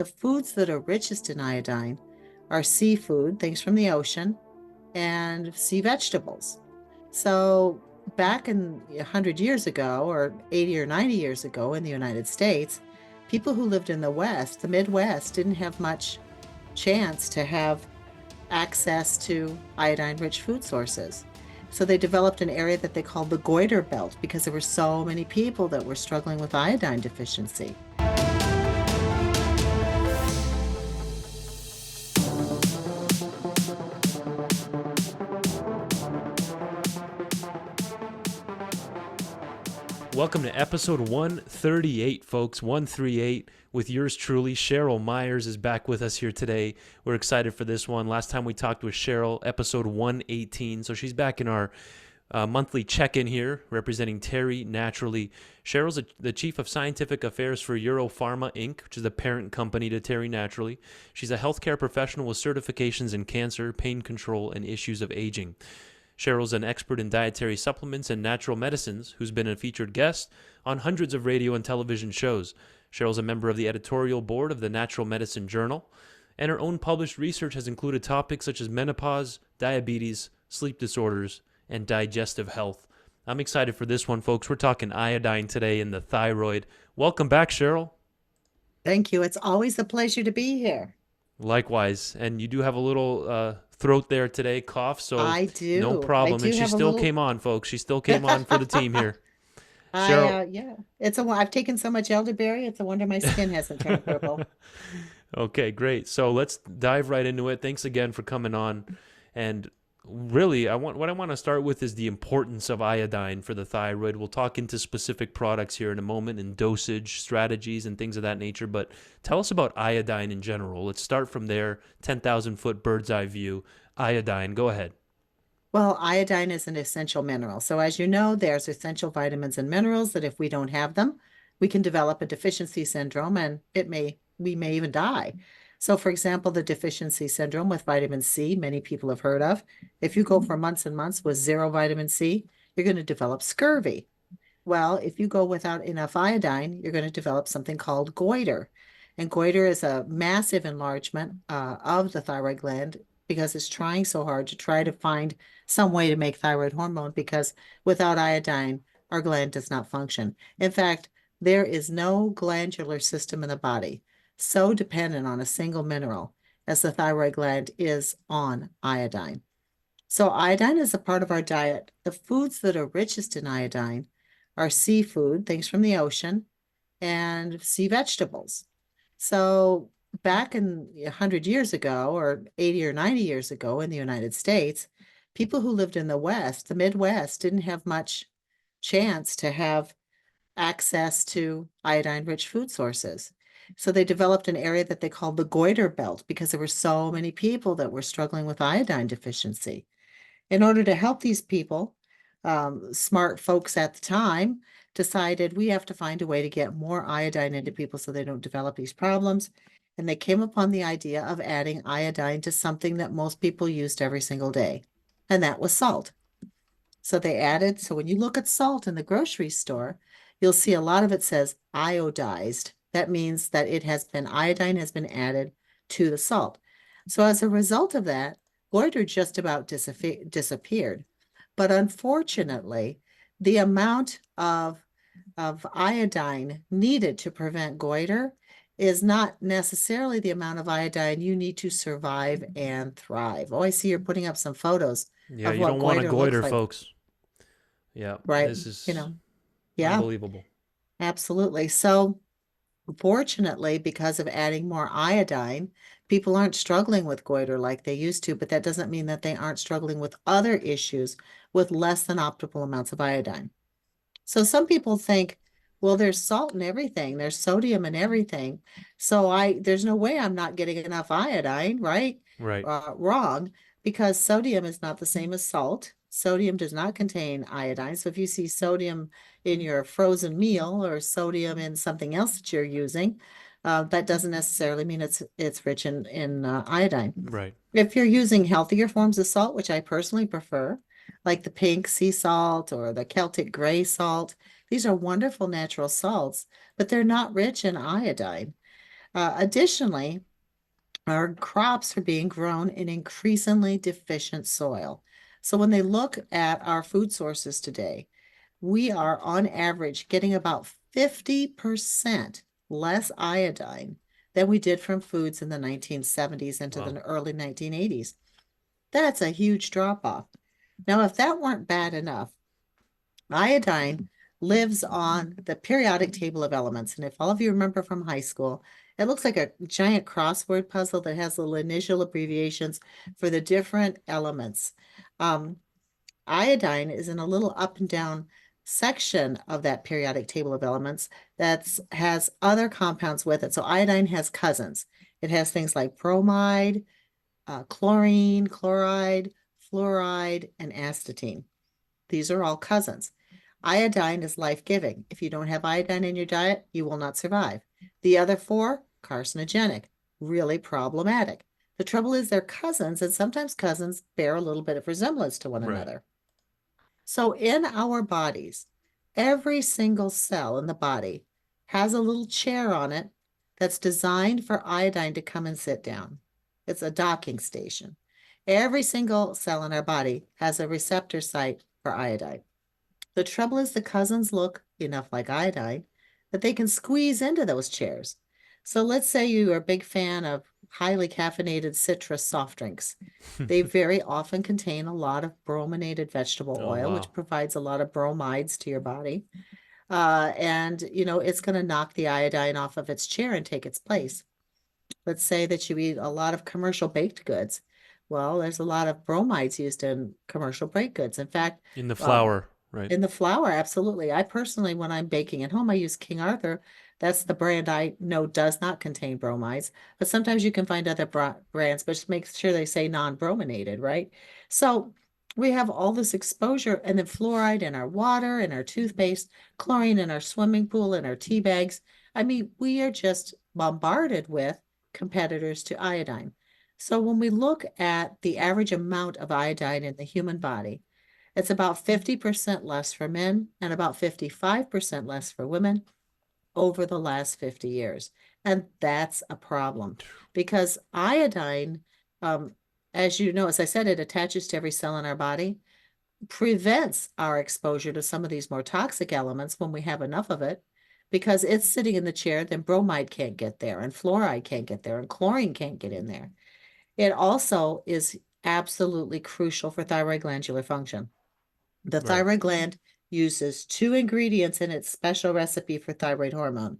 The foods that are richest in iodine are seafood, things from the ocean, and sea vegetables. So back in 100 years ago, or 80 or 90 years ago in the United States, people who lived in the West, the Midwest, didn't have much chance to have access to iodine-rich food sources. So they developed an area that they called the goiter belt because there were so many people that were struggling with iodine deficiency. Welcome to episode 138, folks. 138 with yours truly. Cheryl Myers is back with us here today. We're excited for this one. Last time we talked with Cheryl, episode 118. So she's back in our monthly check-in here, representing Terry Naturally. Cheryl's the Chief of Scientific Affairs for EuroPharma, Inc., which is the parent company to Terry Naturally. She's a healthcare professional with certifications in cancer, pain control, and issues of aging. Cheryl's an expert in dietary supplements and natural medicines who's been a featured guest on hundreds of radio and television shows. Cheryl's a member of the editorial board of the Natural Medicine Journal, and her own published research has included topics such as menopause, diabetes, sleep disorders, and digestive health. I'm excited for this one, folks. We're talking iodine today and the thyroid. Welcome back, Cheryl. Thank you. It's always a pleasure to be here. Likewise. And you do have a little throat there today, cough, so I do. no problem. And she still came on, folks. She still came on for the team here. Cheryl. Yeah. I've taken so much elderberry. It's a wonder my skin hasn't turned purple. Okay, great. So let's dive right into it. Thanks again for coming on. And really, what I want to start with is the importance of iodine for the thyroid. We'll talk into specific products here in a moment and dosage, strategies, and things of that nature. But tell us about iodine in general. Let's start from there. 10,000-foot bird's eye view. Iodine. Go ahead. Well, iodine is an essential mineral. So as you know, there's essential vitamins and minerals that if we don't have them, we can develop a deficiency syndrome and we may even die. So for example, the deficiency syndrome with vitamin C, many people have heard of. If you go for months and months with zero vitamin C, you're going to develop scurvy. Well, if you go without enough iodine, you're going to develop something called goiter. And goiter is a massive enlargement of the thyroid gland because it's trying so hard to try to find some way to make thyroid hormone because without iodine, our gland does not function. In fact, there is no glandular system in the body so dependent on a single mineral as the thyroid gland is on iodine. So iodine is a part of our diet. The foods that are richest in iodine are seafood, things from the ocean, and sea vegetables. So back in 100 years ago, or 80 or 90 years ago in the United States, people who lived in the West, the Midwest, didn't have much chance to have access to iodine-rich food sources. So they developed an area that they called the goiter belt because there were so many people that were struggling with iodine deficiency. In order to help these people, smart folks at the time decided we have to find a way to get more iodine into people so they don't develop these problems. And they came upon the idea of adding iodine to something that most people used every single day, and that was salt. So when you look at salt in the grocery store, you'll see a lot of it says iodized. That means that iodine has been added to the salt. So as a result of that, goiter just about disappeared. But unfortunately, the amount of iodine needed to prevent goiter is not necessarily the amount of iodine you need to survive and thrive. Oh, I see you're putting up some photos Yeah, of you what don't want a goiter goiter, looks like. folks. Yeah, Right. this is Yeah, unbelievable. absolutely. So fortunately, because of adding more iodine, people aren't struggling with goiter like they used to, but that doesn't mean that they aren't struggling with other issues with less than optimal amounts of iodine. So some people think, well, there's salt in everything, there's sodium in everything. So there's no way I'm not getting enough iodine, right? Right. Wrong, because sodium is not the same as salt. Sodium does not contain iodine. So if you see sodium in your frozen meal or sodium in something else that you're using, that doesn't necessarily mean it's rich in iodine. Right. If you're using healthier forms of salt, which I personally prefer, like the pink sea salt or the Celtic gray salt, these are wonderful natural salts, but they're not rich in iodine. Additionally, our crops are being grown in increasingly deficient soil. So when they look at our food sources today, we are on average getting about 50% less iodine than we did from foods in the 1970s into Wow. the early 1980s. That's a huge drop off. Now, if that weren't bad enough, iodine lives on the periodic table of elements. And if all of you remember from high school, it looks like a giant crossword puzzle that has little initial abbreviations for the different elements. Um, Iodine is in a little up and down section of that periodic table of elements that has other compounds with it. So iodine has cousins. It has things like bromide, chlorine, chloride, fluoride, and astatine. These are all cousins. Iodine is life-giving. If you don't have iodine in your diet, you will not survive. The other four, carcinogenic, really problematic. The trouble is they're cousins, and sometimes cousins bear a little bit of resemblance to one Right. another. So in our bodies, every single cell in the body has a little chair on it that's designed for iodine to come and sit down. It's a docking station. Every single cell in our body has a receptor site for iodine. The trouble is the cousins look enough like iodine that they can squeeze into those chairs. So let's say you are a big fan of highly caffeinated citrus soft drinks. They very often contain a lot of brominated vegetable Oh, oil, wow. which provides a lot of bromides to your body. And, it's going to knock the iodine off of its chair and take its place. Let's say that you eat a lot of commercial baked goods. Well, there's a lot of bromides used in commercial baked goods. In fact, In the um, flour, right? in the flour, absolutely. I personally, when I'm baking at home, I use King Arthur. That's the brand I know does not contain bromides, but sometimes you can find other brands, but just make sure they say non-brominated, right? So we have all this exposure, and then fluoride in our water, in our toothpaste, chlorine in our swimming pool, in our tea bags. I mean, we are just bombarded with competitors to iodine. So when we look at the average amount of iodine in the human body, it's about 50% less for men and about 55% less for women over the last 50 years. And that's a problem because iodine, um, as you know, as I said, it attaches to every cell in our body, prevents our exposure to some of these more toxic elements when we have enough of it. Because it's sitting in the chair, then bromide can't get there, and fluoride can't get there, and chlorine can't get in there. It also is absolutely crucial for thyroid glandular function. The Right. thyroid gland uses two ingredients in its special recipe for thyroid hormone.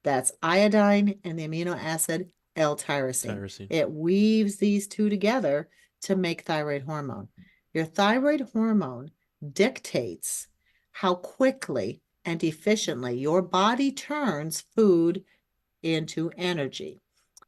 That's iodine and the amino acid L-tyrosine. Tyrosine. It weaves these two together to make thyroid hormone. Your thyroid hormone dictates how quickly and efficiently your body turns food into energy.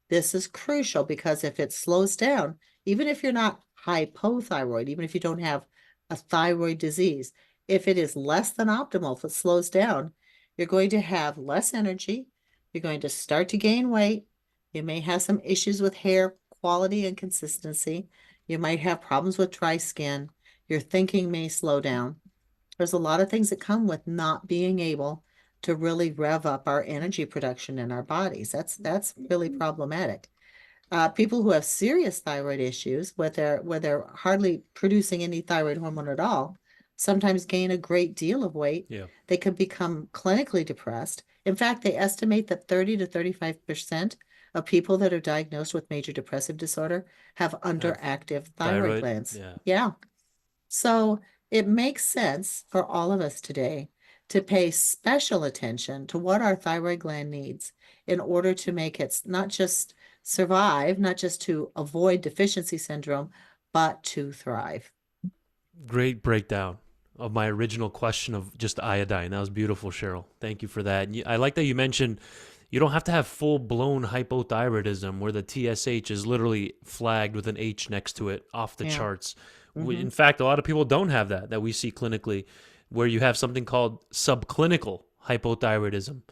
This is crucial because if it slows down, even if you're not hypothyroid, even if you don't have a thyroid disease, if it is less than optimal, if it slows down, you're going to have less energy. You're going to start to gain weight. You may have some issues with hair quality and consistency. You might have problems with dry skin. Your thinking may slow down. There's a lot of things that come with not being able to really rev up our energy production in our bodies. That's really problematic. People who have serious thyroid issues, where they're hardly producing any thyroid hormone at all, sometimes gain a great deal of weight. Yeah. They can become clinically depressed. In fact, they estimate that 30 to 35% of people that are diagnosed with major depressive disorder have Have underactive thyroid thyroid. glands. Yeah. Yeah. So it makes sense for all of us today to pay special attention to what our thyroid gland needs in order to make it not just survive, not just to avoid deficiency syndrome, but to thrive. Great breakdown of my original question of just iodine. That was beautiful, Cheryl. Thank you for that. And I like that you mentioned you don't have to have full blown hypothyroidism where the TSH is literally flagged with an H next to it off the Yeah. charts. Hmm. In fact, a lot of people don't have that we see clinically, where you have something called subclinical hypothyroidism,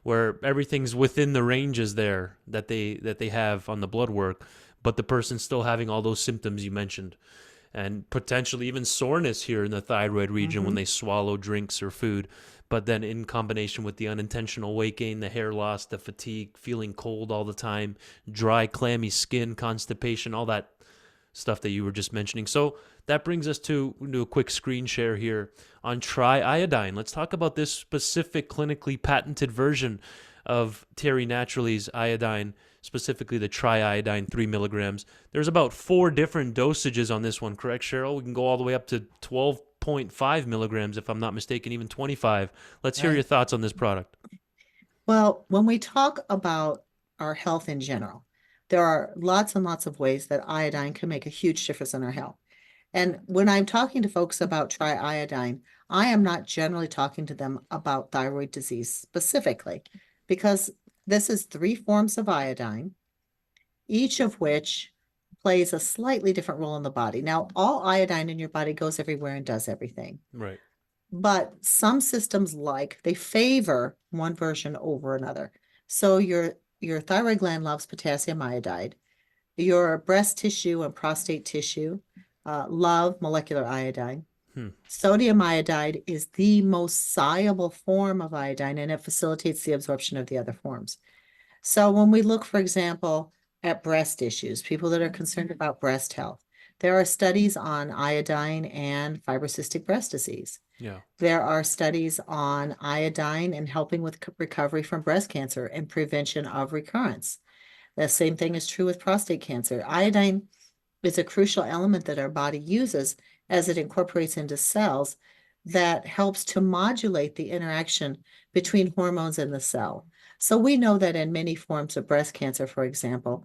where everything's within the ranges there that they have on the blood work, but the person's still having all those symptoms you mentioned. and potentially even soreness here in the thyroid region when Hmm. they swallow drinks or food. But then, in combination with the unintentional weight gain, the hair loss, the fatigue, feeling cold all the time, dry, clammy skin, constipation, all that stuff that you were just mentioning. So that brings us to do a quick screen share here on Tri-Iodine. Let's talk about this specific clinically patented version of Terry Naturally's iodine, specifically the Tri-Iodine 3 milligrams. There's about 4 different dosages on this one, correct, Cheryl? We can go all the way up to 12.5 milligrams, if I'm not mistaken, even 25. Let's hear your Right. thoughts on this product. Well, when we talk about our health in general, there are lots and lots of ways that iodine can make a huge difference in our health. And when I'm talking to folks about tri-iodine, I am not generally talking to them about thyroid disease specifically, because this is 3 forms of iodine, each of which plays a slightly different role in the body. Now, all iodine in your body goes everywhere and does everything. Right. But some systems they favor one version over another. So your thyroid gland loves potassium iodide. Your breast tissue and prostate tissue love molecular iodine. Hmm. Sodium iodide is the most soluble form of iodine, and it facilitates the absorption of the other forms. So when we look, for example, at breast issues, people that are concerned about breast health, there are studies on iodine and fibrocystic breast disease. Yeah. There are studies on iodine and helping with recovery from breast cancer and prevention of recurrence. The same thing is true with prostate cancer. Iodine is a crucial element that our body uses as it incorporates into cells that helps to modulate the interaction between hormones in the cell. So we know that in many forms of breast cancer, for example,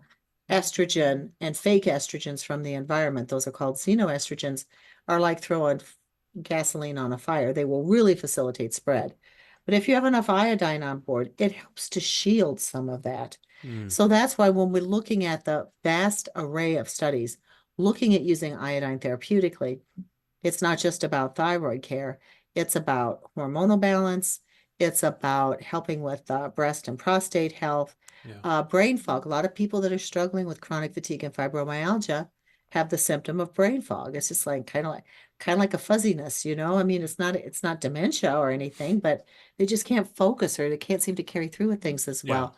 estrogen and fake estrogens from the environment, those are called xenoestrogens, are like throwing gasoline on a fire. They will really facilitate spread. But if you have enough iodine on board, it helps to shield some of that. Mm. So that's why when we're looking at the vast array of studies, looking at using iodine therapeutically, it's not just about thyroid care. It's about hormonal balance. It's about helping with breast and prostate health, Yeah. brain fog. A lot of people that are struggling with chronic fatigue and fibromyalgia have the symptom of brain fog. It's just like kind of like a fuzziness, you know? I mean, it's not dementia or anything, but they just can't focus or they can't seem to carry through with things as Yeah. well.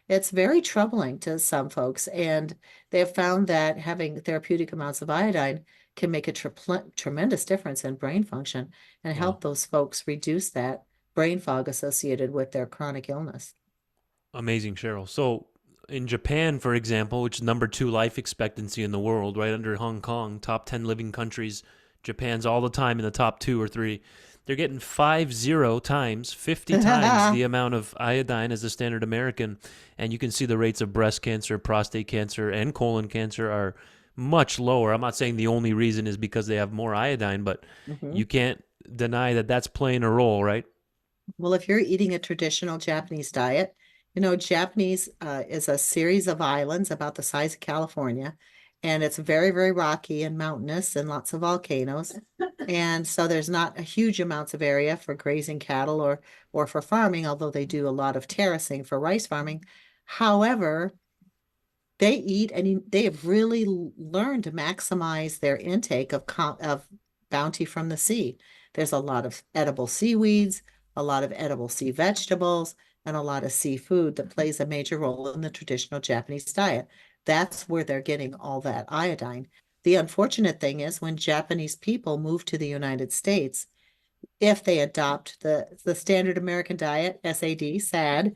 It's very troubling to some folks, and they have found that having therapeutic amounts of iodine can make a tremendous difference in brain function and Wow. help those folks reduce that brain fog associated with their chronic illness. Amazing, Cheryl. So, in Japan, for example, which is number 2 life expectancy in the world, right under Hong Kong, top 10 living countries, Japan's all the time in the top 2 or 3. They're getting 50 times the amount of iodine as the standard American. And you can see the rates of breast cancer, prostate cancer, and colon cancer are much lower. I'm not saying the only reason is because they have more iodine, but Mhm. you can't deny that that's playing a role, right? Well, if you're eating a traditional Japanese diet, Japanese is a series of islands about the size of California, and it's very, very rocky and mountainous and lots of volcanoes. And so there's not a huge amounts of area for grazing cattle or for farming, although they do a lot of terracing for rice farming. However, they eat and they have really learned to maximize their intake of bounty from the sea. There's a lot of edible seaweeds, a lot of edible sea vegetables, and a lot of seafood that plays a major role in the traditional Japanese diet. That's where they're getting all that iodine. The unfortunate thing is when Japanese people move to the United States, if they adopt the standard American diet, SAD,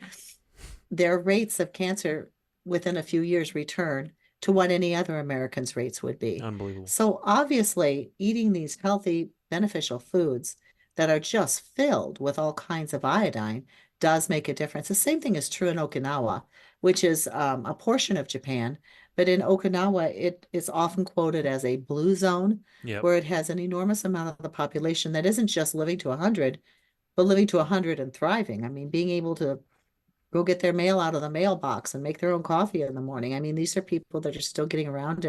their rates of cancer within a few years return to what any other American's rates would be. Unbelievable. So obviously, eating these healthy, beneficial foods that are just filled with all kinds of iodine does make a difference. The same thing is true in Okinawa, which is a portion of Japan. But in Okinawa, it is often quoted as a blue zone, Yep. where it has an enormous amount of the population that isn't just living to 100, but living to 100 and thriving. I mean, being able to go get their mail out of the mailbox and make their own coffee in the morning. I mean, these are people that are still getting around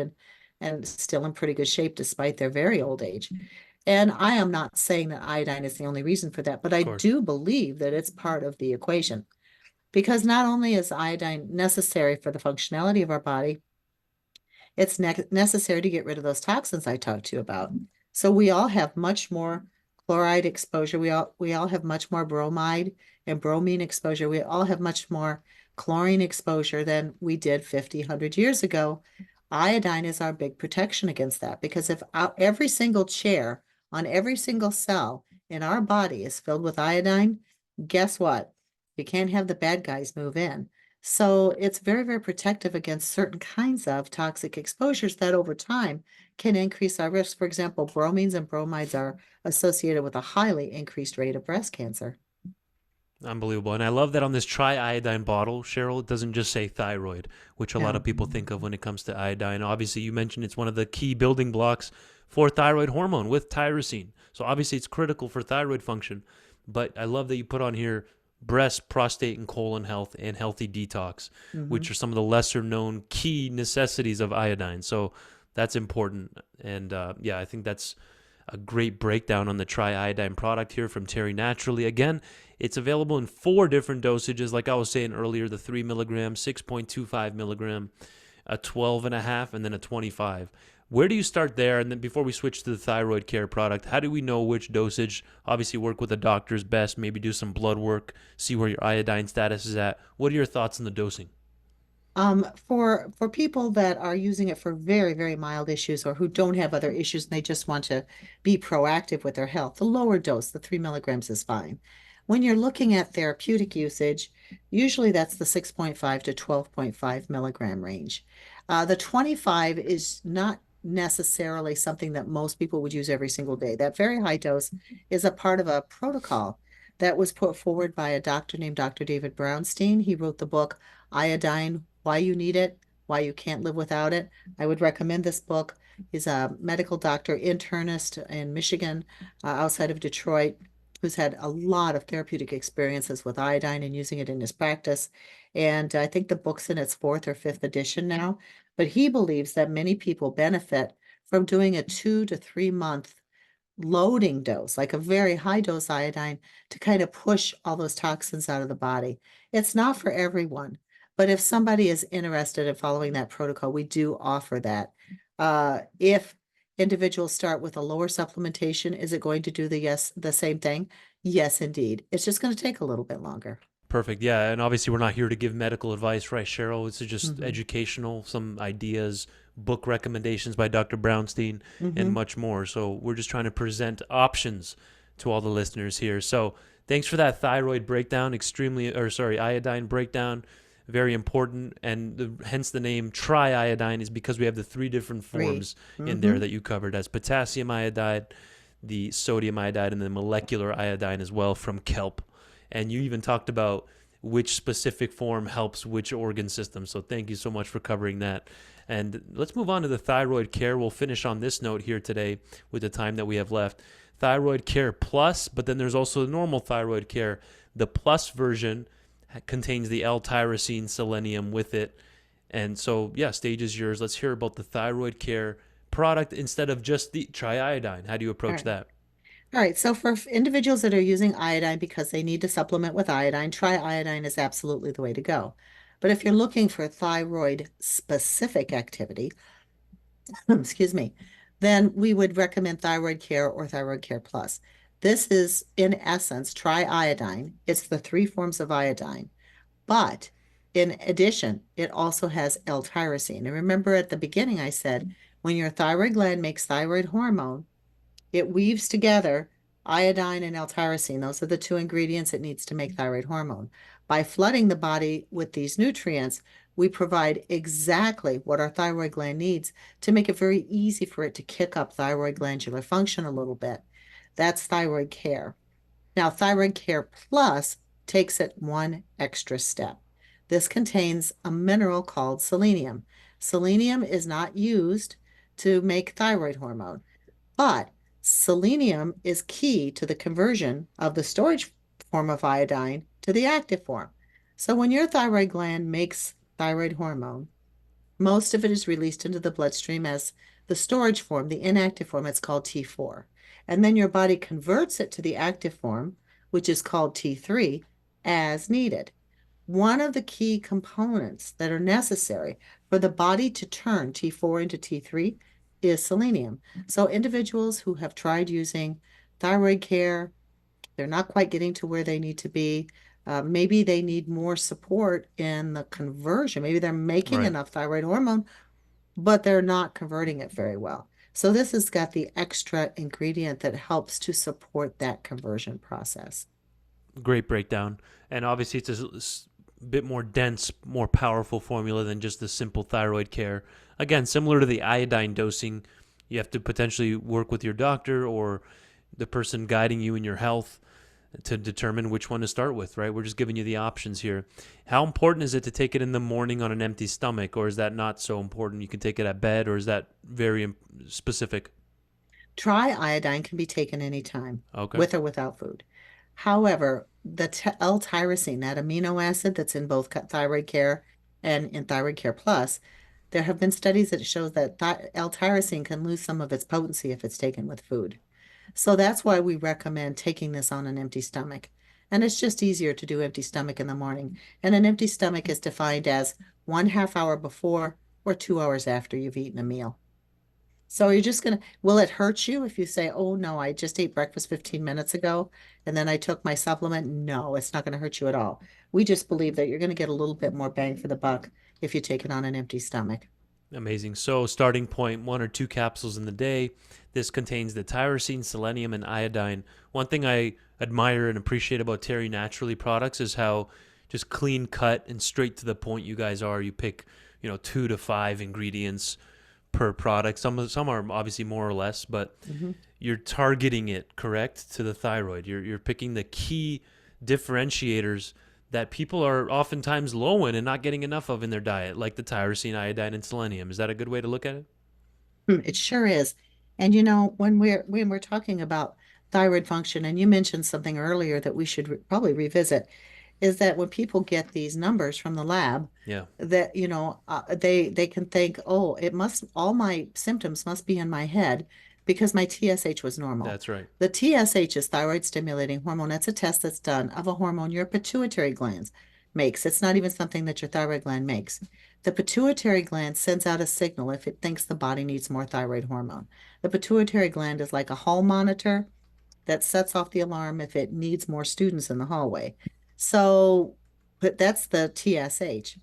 and still in pretty good shape despite their very old age. And I am not saying that iodine is the only reason for that, but Of I course. do believe that it's part of the equation because not only is iodine necessary for the functionality of our body, it's necessary to get rid of those toxins I talked to you about. So we all have much more chloride exposure. We all have much more bromide and bromine exposure. We all have much more chlorine exposure than we did 50, 100 years ago. Iodine is our big protection against that because if every single chair on every single cell in our body is filled with iodine, guess what? You can't have the bad guys move in. So it's very, very protective against certain kinds of toxic exposures that over time can increase our risk. For example, bromines and bromides are associated with a highly increased rate of breast cancer. Unbelievable. And I love that on this Tri-Iodine bottle, Cheryl, it doesn't just say thyroid, which a lot Yeah. of people think of when it comes to iodine. Obviously, you mentioned it's one of the key building blocks for thyroid hormone with tyrosine. So obviously, it's critical for thyroid function. But I love that you put on here breast, prostate, and colon health and healthy detox, Hmm. which are some of the lesser known key necessities of iodine. So that's important. And yeah, I think that's a great breakdown on the Tri-Iodine product here from Terry Naturally. Again, it's available in 4 different dosages. Like I was saying earlier, the 3 milligram, 6.25 milligram, a 12.5, and then a 25. Where do you start there? And then before we switch to the thyroid care product, how do we know which dosage? Obviously, work with a doctor's best, maybe do some blood work, see where your iodine status is at. What are your thoughts on the dosing? For people that are using it for very, very mild issues or who don't have other issues and they just want to be proactive with their health, the lower dose, the 3 milligrams is fine. When you're looking at therapeutic usage, usually that's the 6.5 to 12.5 milligram range. The 25 is not necessarily something that most people would use every single day. That very high dose is a part of a protocol that was put forward by a doctor named Dr. David Brownstein. He wrote the book Iodine, Why You Need It, Why You Can't Live Without It. I would recommend this book. He's a medical doctor, internist in Michigan, outside of Detroit, who's had a lot of therapeutic experiences with iodine and using it in his practice. And I think the book's in its 4th or 5th edition now. But he believes that many people benefit from doing a 2 to 3 month loading dose, like a very high dose iodine to kind of push all those toxins out of the body. It's not for everyone, but if somebody is interested in following that protocol, we do offer that. If individuals start with a lower supplementation, is it going to do the same thing? Yes, indeed. It's just going to take a little bit longer. Perfect. Yeah. And obviously, we're not here to give medical advice, right, Cheryl? It's just Hmm. educational, some ideas, book recommendations by Dr. Brownstein, and Hmm. much more. So, we're just trying to present options to all the listeners here. So, thanks for that thyroid breakdown, iodine breakdown. Very important. And hence the name Tri-Iodine is because we have the 3 different Three. forms in there Hmm. that you covered as potassium iodide, the sodium iodide, and the molecular iodine as well from kelp. And you even talked about which specific form helps which organ system. So thank you so much for covering that. And let's move on to the thyroid care. We'll finish on this note here today with the time that we have left. Thyroid care plus, but then there's also the normal thyroid care. The plus version contains the L-tyrosine selenium with it. And so, yeah, stage is yours. Let's hear about the thyroid care product instead of just the Tri-Iodine. How do you All approach right. that? All right. So for individuals that are using iodine because they need to supplement with iodine, Tri-Iodine is absolutely the way to go. But if you're looking for thyroid specific activity, excuse me, then we would recommend Thyroid Care or Thyroid Care Plus. This is, in essence, Tri-Iodine. It's the 3 forms of iodine. But in addition, it also has L-tyrosine. And remember at the beginning, I said when your thyroid gland makes thyroid hormone, it weaves together iodine and L-tyrosine. Those are the 2 ingredients it needs to make thyroid hormone. By flooding the body with these nutrients, we provide exactly what our thyroid gland needs to make it very easy for it to kick up thyroid glandular function a little bit. That's thyroid care. Now, Thyroid Care Plus takes it one extra step. This contains a mineral called selenium. Selenium is not used to make thyroid hormone. But selenium is key to the conversion of the storage form of iodine to the active form. So when your thyroid gland makes thyroid hormone, most of it is released into the bloodstream as the storage form, the inactive form, it's called T4. And then your body converts it to the active form, which is called T3, as needed. one of the key components that are necessary for the body to turn T4 into T3 is selenium. So individuals who have tried using thyroid care, they're not quite getting to where they need to be. Maybe they need more support in the conversion. Maybe they're making Right. enough thyroid hormone, but they're not converting it very well. So this has got the extra ingredient that helps to support that conversion process. Great breakdown. And obviously, it's a bit more dense, more powerful formula than just the simple thyroid care. Again, similar to the iodine dosing, you have to potentially work with your doctor or the person guiding you in your health to determine which one to start with, right? We're just giving you the options here. How important is it to take it in the morning on an empty stomach, or is that not so important? You can take it at bed, or is that very specific? Tri-iodine can be taken anytime, Okay. with or without food. However, the L-tyrosine, that amino acid that's in both thyroid care and in thyroid care plus, there have been studies that show that L-tyrosine can lose some of its potency if it's taken with food. So that's why we recommend taking this on an empty stomach. And it's just easier to do empty stomach in the morning. And an empty stomach is defined as 1/2 hour before or 2 hours after you've eaten a meal. So you're just gonna, will it hurt you if you say, oh no, I just ate breakfast 15 minutes ago and then I took my supplement? No, it's not gonna hurt you at all. We just believe that you're gonna get a little bit more bang for the buck if you take it on an empty stomach. Amazing. So, starting point, 1 or 2 capsules in the day. This contains the tyrosine, selenium, and iodine. One thing I admire and appreciate about Terry Naturally products is how just clean cut and straight to the point you guys are. You pick, 2 to 5 ingredients per product. Some are obviously more or less, but Mhm. you're targeting it correct to the thyroid. You're picking the key differentiators that people are oftentimes low in and not getting enough of in their diet, like the tyrosine, iodine, and selenium. Is that a good way to look at it? It sure is. And when we're talking about thyroid function, and you mentioned something earlier that we should probably revisit, is that when people get these numbers from the lab, Yeah, that they can think, oh, it must all my symptoms must be in my head because my TSH was normal. that's right. The TSH is thyroid stimulating hormone. That's a test that's done of a hormone your pituitary glands makes. It's not even something that your thyroid gland makes. The pituitary gland sends out a signal if it thinks the body needs more thyroid hormone. The pituitary gland is like a hall monitor that sets off the alarm if it needs more students in the hallway. So, but that's the TSH.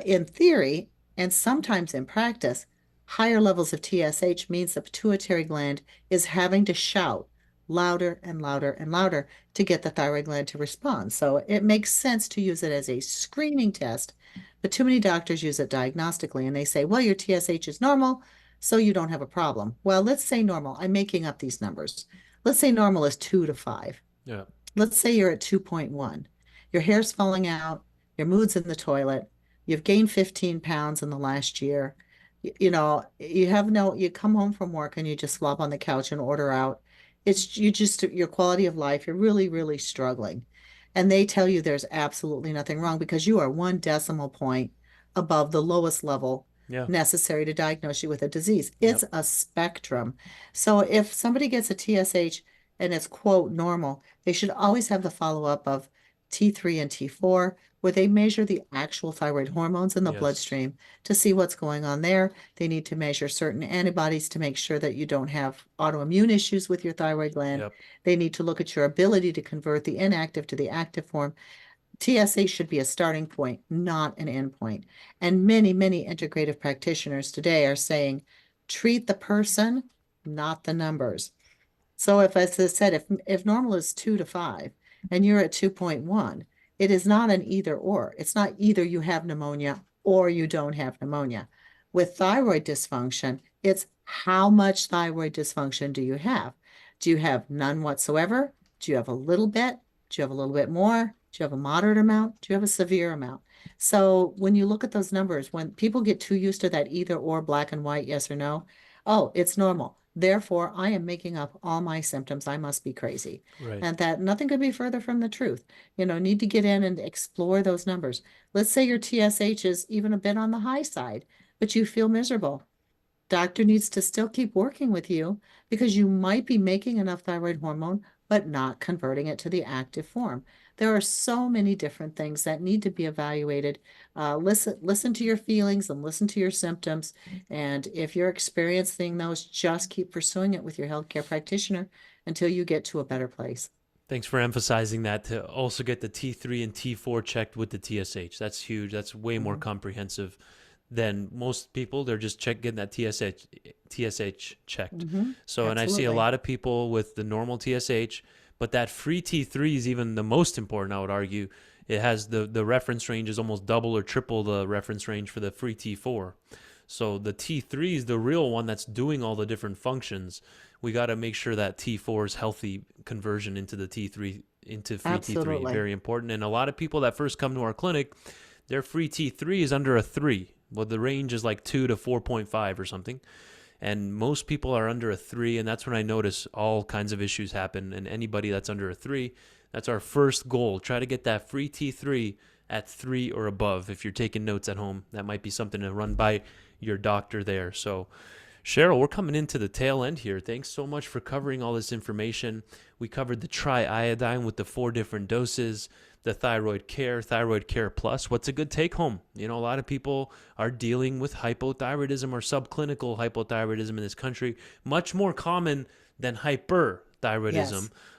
In theory, and sometimes in practice, higher levels of TSH means the pituitary gland is having to shout louder and louder and louder to get the thyroid gland to respond. So it makes sense to use it as a screening test, but too many doctors use it diagnostically and they say, well, your TSH is normal, so you don't have a problem. Well, let's say normal. I'm making up these numbers. Let's say normal is 2 to 5. Yeah, Let's say you're at 2.1. Your hair's falling out, your mood's in the toilet, you've gained 15 pounds in the last year. You come home from work and you just flop on the couch and order out. It's you just your quality of life, you're really, really struggling. And they tell you there's absolutely nothing wrong because you are 1 decimal point above the lowest level yeah, necessary to diagnose you with a disease. It's yep, a spectrum. So if somebody gets a TSH and it's quote normal, they should always have the follow-up of T3 and T4, where they measure the actual thyroid hormones in the yes, bloodstream to see what's going on there. They need to measure certain antibodies to make sure that you don't have autoimmune issues with your thyroid gland. yep, They need to look at your ability to convert the inactive to the active form. TSA should be a starting point, not an end point. And many, many integrative practitioners today are saying, treat the person, not the numbers. So if, as I said, if normal is 2 to 5 and you're at 2.1, it is not an either or. It's not either you have pneumonia or you don't have pneumonia. With thyroid dysfunction, it's how much thyroid dysfunction do you have? Do you have none whatsoever? Do you have a little bit? Do you have a little bit more? Do you have a moderate amount? Do you have a severe amount? So when you look at those numbers, when people get too used to that either or black and white, yes or no, oh, it's normal. Therefore, I am making up all my symptoms. I must be crazy. right. And that nothing could be further from the truth. Need to get in and explore those numbers. Let's say your TSH is even a bit on the high side, but you feel miserable. Doctor needs to still keep working with you because you might be making enough thyroid hormone, but not converting it to the active form. There are so many different things that need to be evaluated. Listen to your feelings and listen to your symptoms. And if you're experiencing those, just keep pursuing it with your healthcare practitioner until you get to a better place. Thanks for emphasizing that, to also get the T3 and T4 checked with the TSH. That's huge. That's way more Mhm. comprehensive than most people. They're just getting that TSH checked. So, and I see a Absolutely. lot of people with the normal TSH, but that free T3 is even the most important, I would argue. It has the reference range is almost double or triple the reference range for the free T4. So the T3 is the real one that's doing all the different functions. We got to make sure that T4 is healthy conversion into the T3 into free T3. Absolutely. Very important. And a lot of people that first come to our clinic, their free T3 is under a 3. Well, the range is like 2 to 4.5 or something. And most people are under a 3, and that's when I notice all kinds of issues happen. And anybody that's under a 3, that's our first goal. Try to get that free T3 at 3 or above. If you're taking notes at home, that might be something to run by your doctor there. So, Cheryl, we're coming into the tail end here. Thanks so much for covering all this information. We covered the Tri-Iodine with the 4 different doses, the Thyroid Care Plus. What's a good take home? You know, a lot of people are dealing with hypothyroidism or subclinical hypothyroidism in this country, much more common than hyperthyroidism. Yes.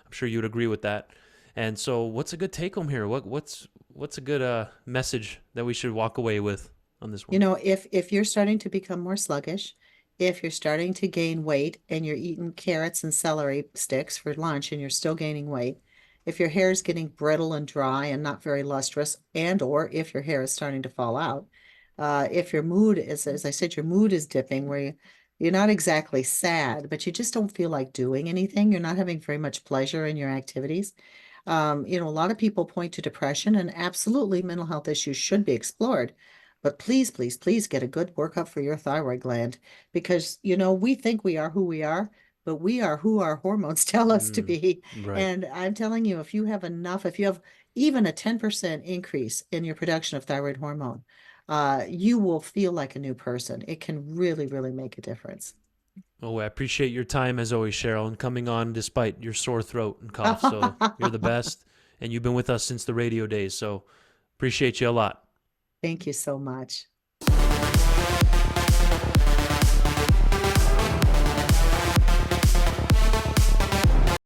I'm sure you'd agree with that. And so, what's a good take home here? What's a good message that we should walk away with on this You one? know, if you're starting to become more sluggish, if you're starting to gain weight and you're eating carrots and celery sticks for lunch and you're still gaining weight, if your hair is getting brittle and dry and not very lustrous, and or if your hair is starting to fall out, if your mood is, as I said, your mood is dipping where you're not exactly sad, but you just don't feel like doing anything. You're not having very much pleasure in your activities. A lot of people point to depression, and absolutely mental health issues should be explored. But please, please, please get a good workup for your thyroid gland because, we think we are who we are, but we are who our hormones tell us to Mm, be. right. And I'm telling you, if you have even a 10% increase in your production of thyroid hormone, you will feel like a new person. It can really, really make a difference. Oh, I appreciate your time as always, Cheryl, and coming on despite your sore throat and cough. So you're the best, and you've been with us since the radio days. So appreciate you a lot. Thank you so much.